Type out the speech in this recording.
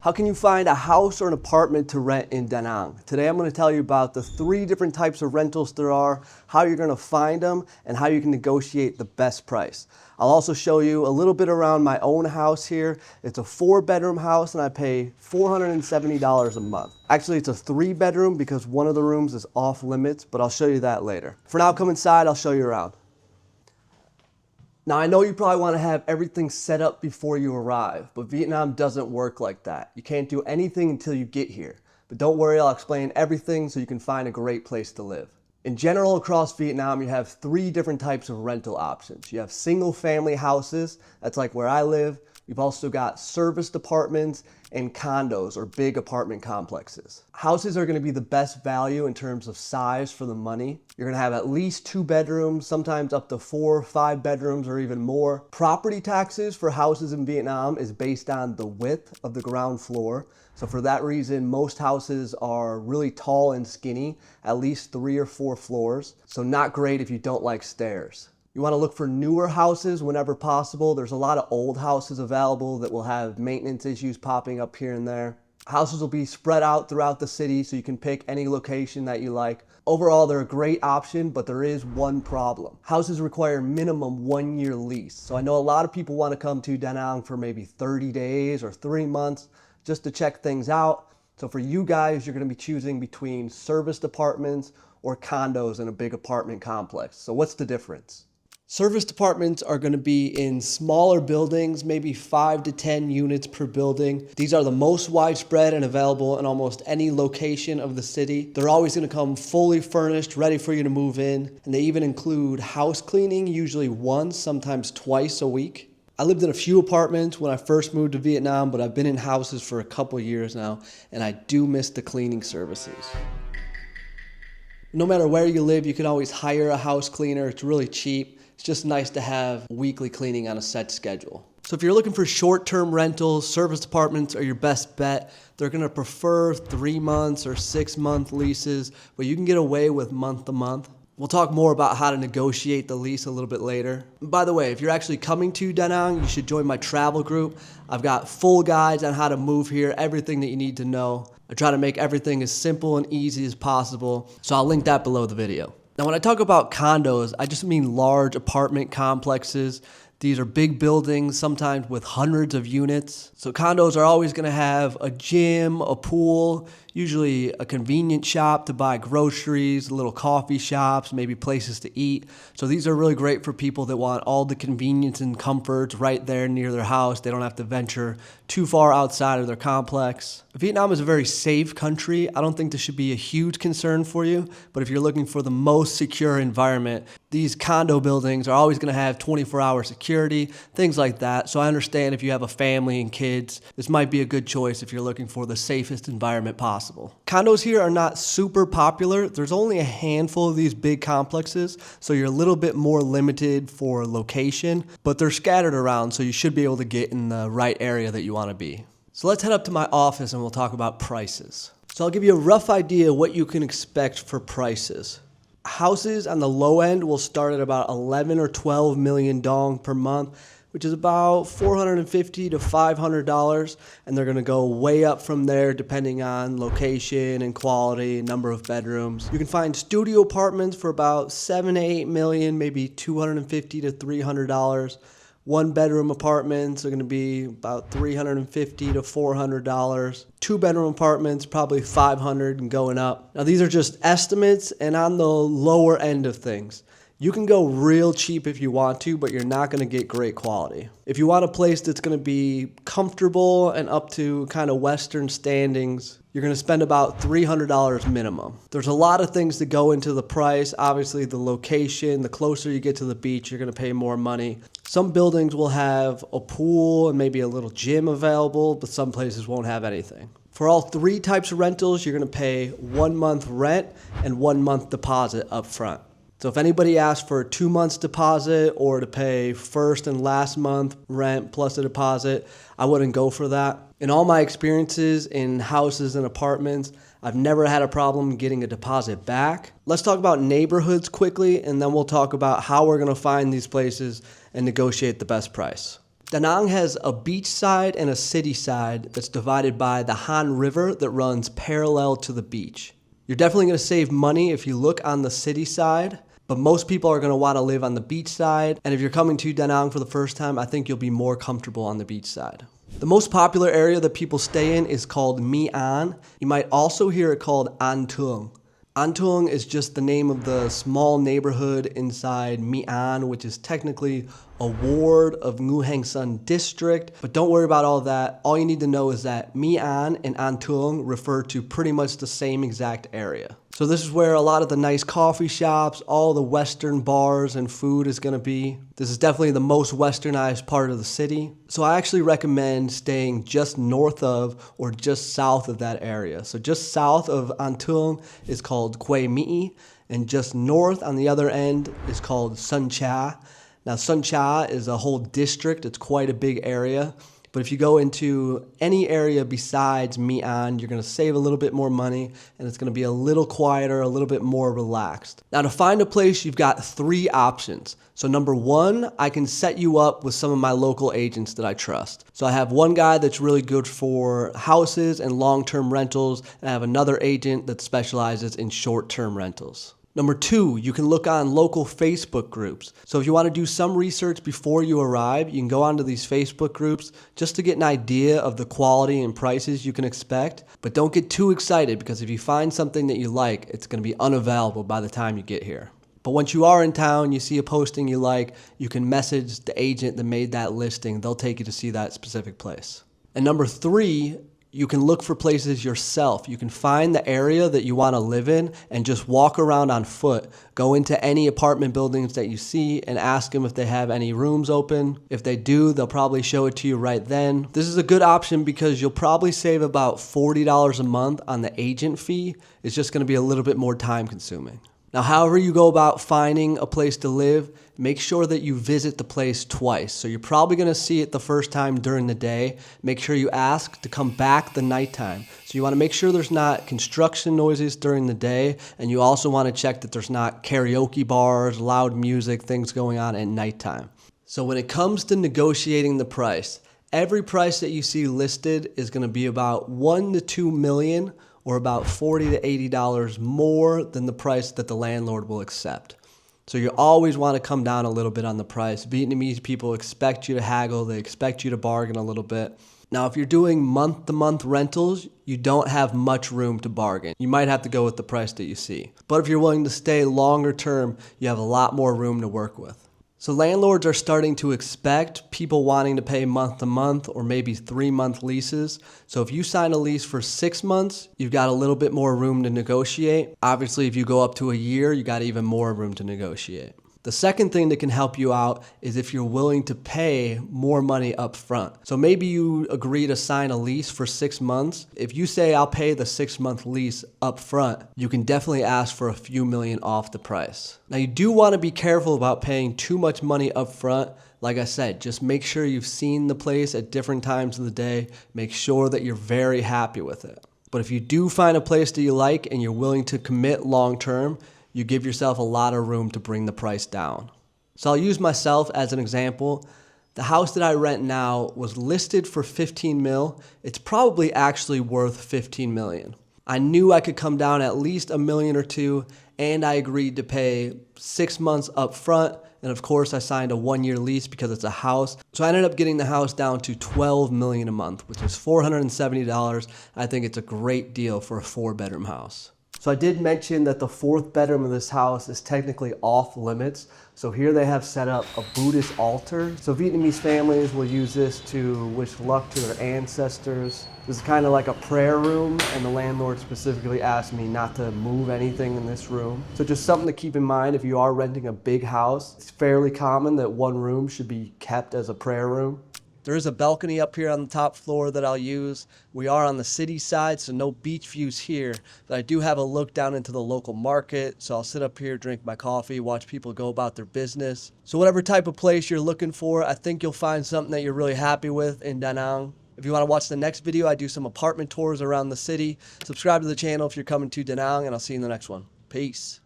How can you find a house or an apartment to rent in Da Nang? Today I'm going to tell you about the 3 different types of rentals there are, how you're going to find them, and how you can negotiate the best price. I'll also show you a little bit around my own house here. It's a 4-bedroom house and I pay $470 a month. Actually, it's a 3-bedroom because one of the rooms is off limits, but I'll show you that later. For now, come inside, I'll show you around. Now, I know you probably want to have everything set up before you arrive, but Vietnam doesn't work like that. You can't do anything until you get here. But don't worry, I'll explain everything so you can find a great place to live. In general, across Vietnam, you have 3 different types of rental options. You have single-family houses, that's like where I live. You've also got serviced apartments and condos or big apartment complexes. Houses are going to be the best value in terms of size for the money. You're going to have at least 2 bedrooms, sometimes up to 4 or 5 bedrooms or even more. Property taxes for houses in Vietnam is based on the width of the ground floor. So for that reason, most houses are really tall and skinny, at least 3 or 4 floors. So not great if you don't like stairs. You want to look for newer houses whenever possible. There's a lot of old houses available that will have maintenance issues popping up here and there. Houses will be spread out throughout the city so you can pick any location that you like. Overall, they're a great option, but there is one problem. Houses require minimum 1-year lease. So I know a lot of people want to come to Da Nang for maybe 30 days or 3 months just to check things out. So for you guys, you're going to be choosing between serviced apartments or condos in a big apartment complex. So what's the difference? Serviced apartments are going to be in smaller buildings, maybe 5 to 10 units per building. These are the most widespread and available in almost any location of the city. They're always going to come fully furnished, ready for you to move in. And they even include house cleaning, usually once, sometimes twice a week. I lived in a few apartments when I first moved to Vietnam, but I've been in houses for a couple years now, and I do miss the cleaning services. No matter where you live, you can always hire a house cleaner. It's really cheap. It's just nice to have weekly cleaning on a set schedule. So if you're looking for short-term rentals, serviced apartments are your best bet. They're going to prefer 3 months or 6-month leases, but you can get away with month-to-month. We'll talk more about how to negotiate the lease a little bit later. By the way, if you're actually coming to Da Nang, you should join my travel group. I've got full guides on how to move here, everything that you need to know. I try to make everything as simple and easy as possible, so I'll link that below the video. Now, when I talk about condos, I just mean large apartment complexes. These are big buildings, sometimes with hundreds of units. So condos are always going to have a gym, a pool, usually a convenience shop to buy groceries, little coffee shops, maybe places to eat. So these are really great for people that want all the convenience and comforts right there near their house. They don't have to venture too far outside of their complex. Vietnam is a very safe country. I don't think this should be a huge concern for you, but if you're looking for the most secure environment, these condo buildings are always going to have 24-hour security, things like that. So I understand if you have a family and kids, this might be a good choice if you're looking for the safest environment possible. Condos here are not super popular. There's only a handful of these big complexes, so you're a little bit more limited for location, but they're scattered around, so you should be able to get in the right area that you want to be. So let's head up to my office and we'll talk about prices. So I'll give you a rough idea of what you can expect for prices. Houses on the low end will start at about 11 or 12 million dong per month, which is about $450 to $500, and they're going to go way up from there depending on location and quality, number of bedrooms. You can find studio apartments for about 7 to 8 million, maybe $250 to $300. 1-bedroom apartments are going to be about $350 to $400. 2-bedroom apartments, probably $500 and going up. Now, these are just estimates and on the lower end of things. You can go real cheap if you want to, but you're not going to get great quality. If you want a place that's going to be comfortable and up to kind of Western standings, you're going to spend about $300 minimum. There's a lot of things that go into the price. Obviously, the location, the closer you get to the beach, you're going to pay more money. Some buildings will have a pool and maybe a little gym available, but some places won't have anything. For all 3 types of rentals, you're going to pay 1 month rent and 1 month deposit up front. So if anybody asks for a 2 months deposit or to pay first and last month rent plus a deposit, I wouldn't go for that. In all my experiences in houses and apartments, I've never had a problem getting a deposit back. Let's talk about neighborhoods quickly, and then we'll talk about how we're going to find these places and negotiate the best price. Da Nang has a beach side and a city side that's divided by the Han River that runs parallel to the beach. You're definitely going to save money if you look on the city side, but most people are going to want to live on the beach side. And if you're coming to Da Nang for the first time, I think you'll be more comfortable on the beach side. The most popular area that people stay in is called My An. You might also hear it called An Thung. An Thung is just the name of the small neighborhood inside My An, which is technically a ward of Ngu Hang Son district. But don't worry about all that. All you need to know is that My An and An Thung refer to pretty much the same exact area. So this is where a lot of the nice coffee shops, all the Western bars and food is going to be. This is definitely the most westernized part of the city. So I actually recommend staying just north of or just south of that area. So just south of An Thung is called Quay Mỹ, and just north on the other end is called Sun Cha. Now Sun Cha is a whole district. It's quite a big area. But if you go into any area besides My An, you're going to save a little bit more money, and it's going to be a little quieter, a little bit more relaxed. Now to find a place, you've got 3 options. So number 1, I can set you up with some of my local agents that I trust. So I have one guy that's really good for houses and long-term rentals, and I have another agent that specializes in short-term rentals. Number 2, you can look on local Facebook groups. So if you want to do some research before you arrive, you can go onto these Facebook groups just to get an idea of the quality and prices you can expect. But don't get too excited, because if you find something that you like, it's going to be unavailable by the time you get here. But once you are in town, you see a posting you like, you can message the agent that made that listing. They'll take you to see that specific place. And number 3, you can look for places yourself. You can find the area that you want to live in and just walk around on foot. Go into any apartment buildings that you see and ask them if they have any rooms open. If they do, they'll probably show it to you right then. This is a good option because you'll probably save about $40 a month on the agent fee. It's just going to be a little bit more time consuming. Now, however you go about finding a place to live, make sure that you visit the place twice. So you're probably going to see it the first time during the day. Make sure you ask to come back the nighttime. So you want to make sure there's not construction noises during the day, and you also want to check that there's not karaoke bars, loud music, things going on at nighttime. So when it comes to negotiating the price, every price that you see listed is going to be about $1 to $2 million, or about $40 to $80 more than the price that the landlord will accept. So you always want to come down a little bit on the price. Vietnamese people expect you to haggle, they expect you to bargain a little bit. Now, if you're doing month-to-month rentals, you don't have much room to bargain. You might have to go with the price that you see. But if you're willing to stay longer term, you have a lot more room to work with. So landlords are starting to expect people wanting to pay month to month or maybe 3-month leases. So if you sign a lease for 6 months, you've got a little bit more room to negotiate. Obviously, if you go up to a year, you got even more room to negotiate. The second thing that can help you out is if you're willing to pay more money up front. So maybe you agree to sign a lease for 6 months. If you say, I'll pay the 6-month lease up front, you can definitely ask for a few million off the price. Now, you do want to be careful about paying too much money up front. Like I said, just make sure you've seen the place at different times of the day. Make sure that you're very happy with it. But if you do find a place that you like and you're willing to commit long term, you give yourself a lot of room to bring the price down. So I'll use myself as an example. The house that I rent now was listed for 15 mil. It's probably actually worth 15 million. I knew I could come down at least $1 million or $2 million, and I agreed to pay 6 months up front. And of course, I signed a 1-year lease because it's a house. So I ended up getting the house down to $12 million a month, which is $470. I think it's a great deal for a 4-bedroom house. So I did mention that the 4th bedroom of this house is technically off limits. So here they have set up a Buddhist altar. So Vietnamese families will use this to wish luck to their ancestors. This is kind of like a prayer room, and the landlord specifically asked me not to move anything in this room. So just something to keep in mind if you are renting a big house. It's fairly common that one room should be kept as a prayer room. There is a balcony up here on the top floor that I'll use. We are on the city side, so no beach views here. But I do have a look down into the local market, so I'll sit up here, drink my coffee, watch people go about their business. So whatever type of place you're looking for, I think you'll find something that you're really happy with in Da Nang. If you want to watch the next video, I do some apartment tours around the city. Subscribe to the channel if you're coming to Da Nang, and I'll see you in the next one. Peace.